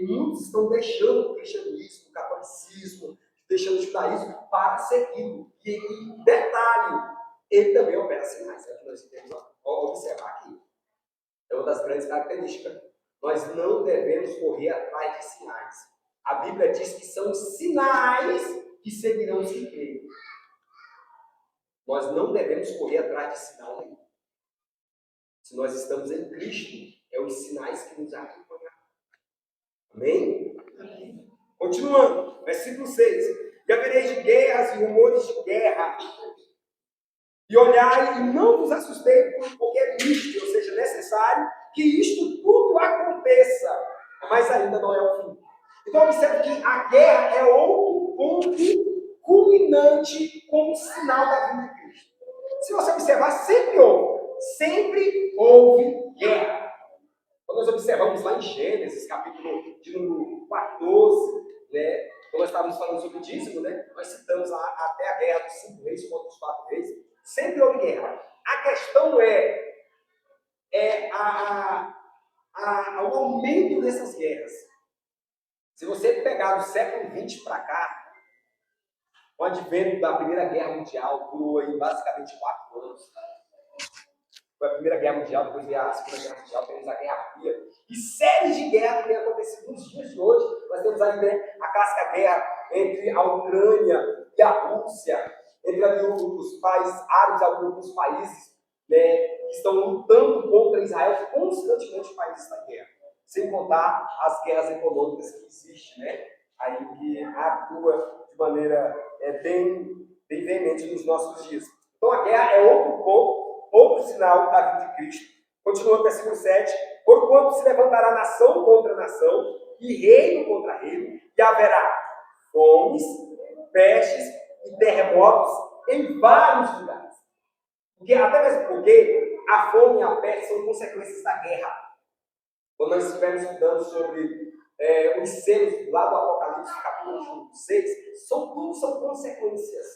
muitos estão deixando o cristianismo, o catolicismo, deixando o judaísmo para segui-lo. E detalhe, ele também opera sinais. É o que nós temos a observar aqui. É uma das grandes características. Nós não devemos correr atrás de sinais. A Bíblia diz que são sinais que seguirão os que creem. Nós não devemos correr atrás de sinal nenhum. Se nós estamos em Cristo, é os sinais que nos acompanham. Amém? Amém? Continuando, versículo 6. E havereis de guerras e rumores de guerra. E olhai e não vos assustei, porque é místico, ou seja, necessário que isto tudo aconteça. Mas ainda não é o fim. Então observe que a guerra é outro ponto culminante como sinal da vinda de Cristo. Se você observar, sempre houve guerra. Quando nós observamos lá em Gênesis, capítulo de número 14, né, quando nós estávamos falando sobre o dízimo, né, nós citamos lá até a guerra dos 5 reis contra os 4 reis, sempre houve guerra. A questão é o aumento dessas guerras. Se você pegar do século XX para cá, o advento da Primeira Guerra Mundial durou aí basicamente 4 anos. Foi a Primeira Guerra Mundial, depois veio a Segunda Guerra Mundial, temos a Guerra Fria. E séries de guerra que têm acontecido nos dias de hoje. Nós temos aí, né, a clássica guerra entre a Ucrânia e a Rússia, entre os países árabes, alguns países, né, que estão lutando contra Israel, constantemente o país está em guerra. Sem contar as guerras econômicas que existem, né, aí que atua de maneira bem veemente nos nossos dias. Então a guerra é outro ponto, outro sinal da vinda de Cristo. Continuando o versículo 7. Porquanto se levantará nação contra nação, e reino contra reino, e haverá fomes, pestes e terremotos em vários lugares. Até mesmo porque a fome e a peste são consequências da guerra. Quando nós estivermos estudando sobre os selos lá do Apocalipse, capítulo 6, são consequências.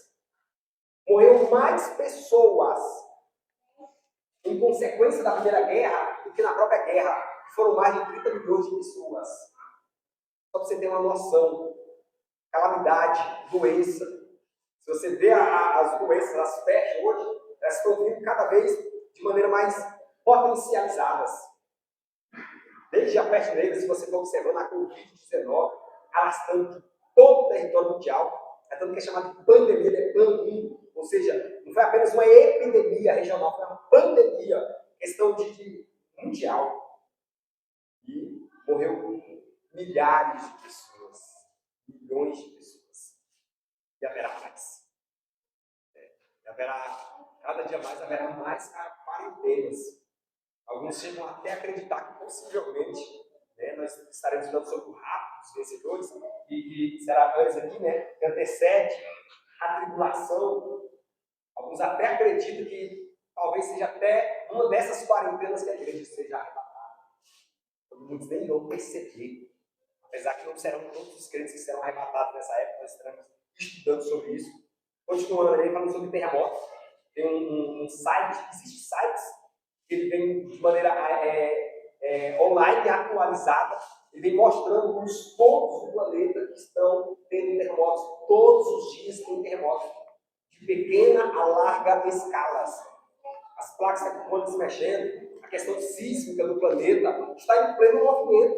Morreu mais pessoas em consequência da Primeira Guerra do que na própria guerra. Foram mais de 30 milhões de pessoas. Só para você ter uma noção. Calamidade, doença. Se você vê as doenças, as pestes hoje, elas estão vindo cada vez de maneira mais potencializadas. Desde a peste negra, se você for observando a Covid-19, arrastando todo o território mundial, é tanto que é chamado de pandemia, né? Ou seja, não foi apenas uma epidemia regional, foi uma pandemia, questão de mundial. E morreu milhares de pessoas, milhões de pessoas. E haverá mais. Cada dia mais haverá mais quarentenas. Alguns chegam até a acreditar que possivelmente, né, nós estaremos falando sobre o rapto dos vencedores, e será antes aqui, né, que antecede a tribulação. Alguns até acreditam que talvez seja até uma dessas quarentenas que a igreja seja arrebatada. Muitos nem irão perceber. Apesar que não serão todos os crentes que serão arrebatados nessa época, nós estaremos estudando sobre isso. Continuando aí, falando sobre terremotos. Tem um site, existem sites que ele vem de maneira online, atualizada, ele vem mostrando os pontos do planeta que estão tendo terremotos. Todos os dias tem terremotos, de pequena a larga escalas. As placas tectônicas se mexendo, a questão sísmica do planeta está em pleno movimento.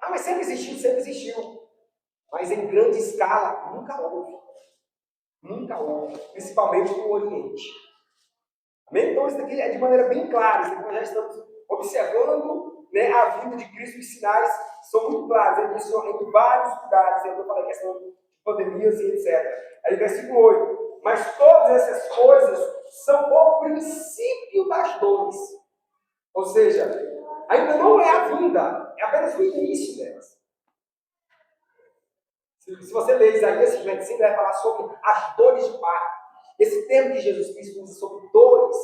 Ah, mas sempre existiu. Mas em grande escala, nunca houve. Nunca houve, principalmente no Oriente. Amém? Então, isso daqui é de maneira bem clara. Isso aqui nós já estamos observando, né, a vinda de Cristo. Os sinais são muito claros. Ele iniciou em vários lugares. Eu falei a questão de pandemias e etc. Aí, versículo 8. Mas todas essas coisas são o princípio das dores. Ou seja, ainda não é a vinda, é apenas o início delas. Se você ler Isaías 55, vai falar sobre as dores de parto. Esse termo que Jesus Cristo usa sobre dores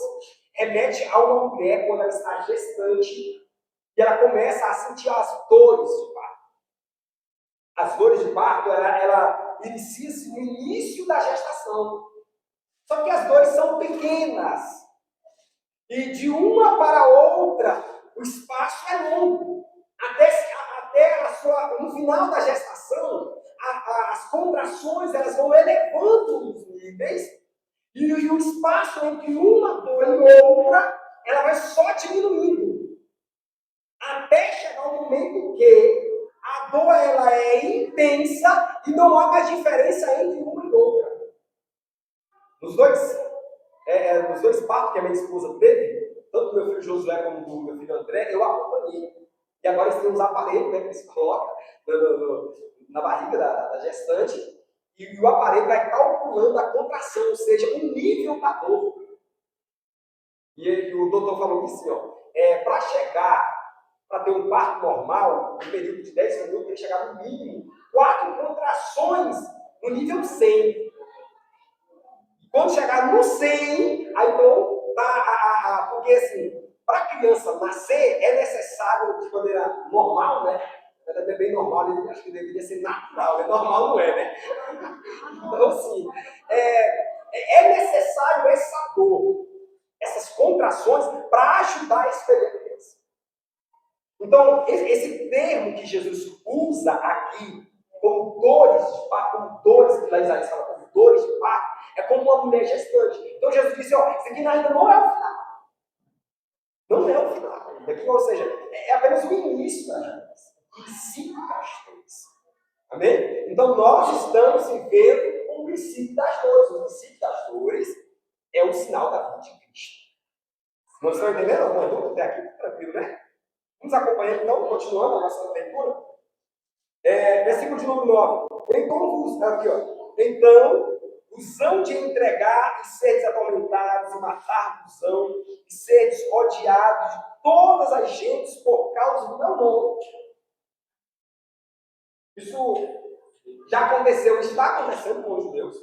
remete a uma mulher quando ela está gestante e ela começa a sentir as dores de parto. As dores de parto, ela inicia-se no início da gestação. Só que as dores são pequenas. E de uma para outra, o espaço é longo. Até no final da gestação, as contrações elas vão elevando os níveis e o espaço entre uma dor e outra, ela vai só diminuindo. Até chegar o momento que a dor ela é intensa e não há mais diferença entre uma e outra. Nos dois partos que a minha esposa teve, tanto do meu filho Josué como do meu filho André, eu acompanhei. E agora eles têm uns aparelhos, né, que eles colocam na barriga da gestante, e o aparelho vai calculando a contração, ou seja, o nível da dor. E o doutor falou assim, para ter um parto normal, no período de 10 minutos, tem que chegar no mínimo 4 contrações no nível 100. Quando chegar no 100, aí então, porque assim, para a criança nascer, é necessário, de maneira normal, né? Ela é bem normal, acho que deveria ser natural, né? Normal não é, né? Então, assim, é necessário essa dor, essas contrações, para ajudar a expelir a criança. Então, esse termo que Jesus usa aqui, como dores de parto, como dores, que lá Isaías fala, como dores de parto, é como uma mulher gestante. Então Jesus disse, isso aqui ainda não é o final. Não é o final. Ou seja, é apenas o início das dores. O princípio das dores. Amém? Então nós estamos vivendo o princípio das dores. O princípio das dores é o sinal da vida de Cristo. Não estão entendendo alguma dúvida até aqui? Tranquilo, né? Vamos acompanhando então, continuando a nossa leitura. Versículo de número 9. Então os hão de entregar e seres atormentados e matar-vos-ão e seres odiados de todas as gentes por causa do meu nome. Isso já aconteceu, está acontecendo com os judeus,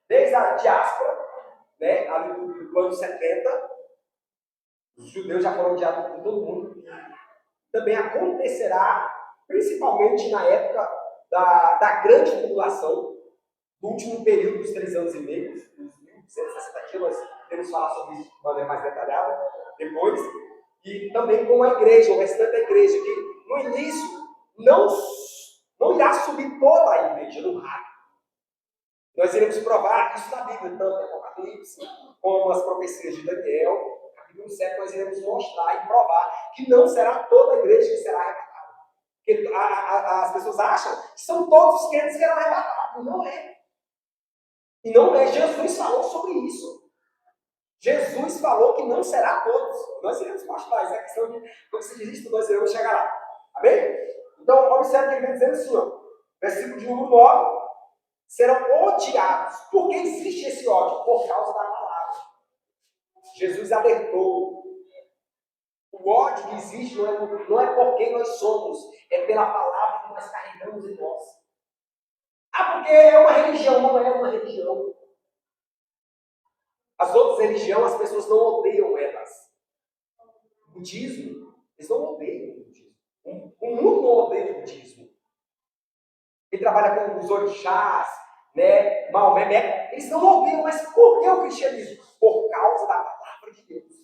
desde a diáspora, né, ali do ano 70, os judeus já foram odiados por todo mundo. Também acontecerá, principalmente na época da grande tribulação, do último período dos 3 anos e meio, dos 1.260 dias, nós temos falar sobre isso de maneira mais detalhada depois, e também com a igreja, o restante da igreja, que no início não irá subir toda a igreja no rádio. Nós iremos provar isso na Bíblia, tanto em Apocalipse, como as profecias de Daniel, capítulo 7, nós iremos mostrar e provar que não será toda a igreja que será arrebatada. Porque as pessoas acham que são todos os crentes que serão arrebatados. Não é. E não é. Jesus falou sobre isso. Jesus falou que não será todos. Nós iremos mostrar. Isso é questão de, como se diz isso, nós iremos chegar lá. Amém? Então, observe que ele vem dizendo assim, versículo de número 9. Serão odiados. Por que existe esse ódio? Por causa da palavra. Jesus alertou. O ódio que existe não é por quem nós somos, é pela palavra que nós carregamos em nós. Porque é uma religião, não é uma religião. As outras religiões, as pessoas não odeiam elas. O budismo, eles não odeiam o budismo. O mundo não odeia o budismo. Quem trabalha com os orixás, né, Maomé, eles não odeiam, mas por que o cristianismo? Por causa da palavra de Deus.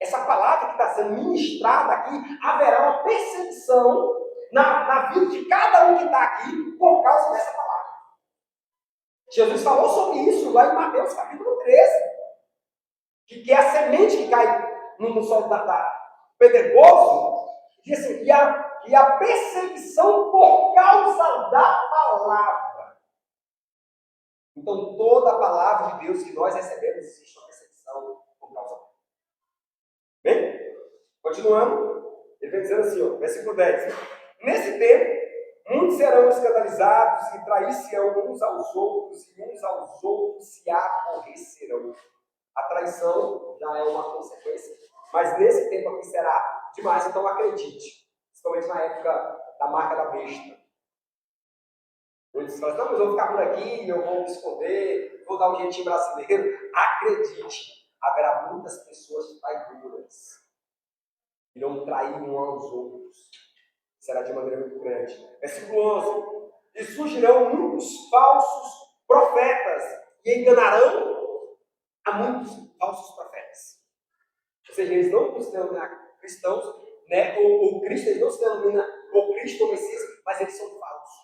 Essa palavra que está sendo ministrada aqui, haverá uma perseguição na vida de cada um que está aqui por causa dessa palavra. Jesus falou sobre isso lá em Mateus capítulo 13. Que é a semente que cai no solo pedregoso, diz assim, e a perseguição por causa da palavra. Então, toda a palavra de Deus que nós recebemos, existe uma perseguição por causa dela. Bem? Continuando, ele vem dizendo assim, versículo 10. Nesse tempo, muitos serão escandalizados e trair-se-ão uns aos outros, e uns aos outros se aborrecerão. A traição já é uma consequência, mas nesse tempo aqui será demais, então acredite, principalmente na época da marca da besta. Muitos falam, não, mas eu vou ficar por aqui, eu vou me esconder, vou dar um jeitinho brasileiro. Acredite, haverá muitas pessoas traidoras, irão trair uns aos outros. Será de maneira muito grande. Versículo 11. E surgirão muitos falsos profetas e enganarão a muitos falsos profetas. Ou seja, eles não se denominam cristãos, né? O Cristo eles não se denomina ou Cristo ou Messias, mas eles são falsos.